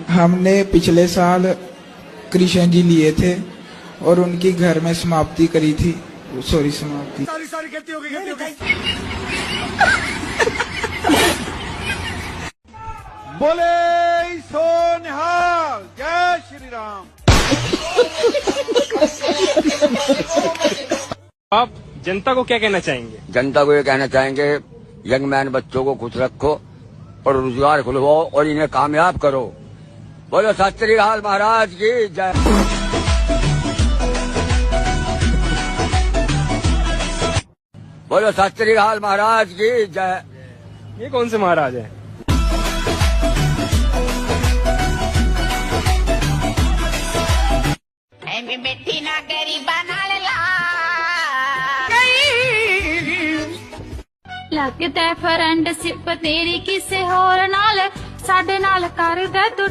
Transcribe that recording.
हमने पिछले साल कृष्ण जी लिए थे और उनकी घर में समाप्ति करी थी। सॉरी, समाप्ति सारी गलती हो गई। बोले सो निहाल, जय श्री राम। आप जनता को क्या कहना चाहेंगे? जनता को ये कहना चाहेंगे, यंग मैन बच्चों को खुश रखो और रोजगार खुलवाओ और इन्हें कामयाब करो। बोलो सत श्री अकाल महाराज की जय। बोलो सत श्री अकाल महाराज की जय। ये कौन से महाराज है? मिट्टी ना गरीबा नाल लगदा फ्रेंडशिप तेरी किसे होर नाल, साडे नाल कर दे तू।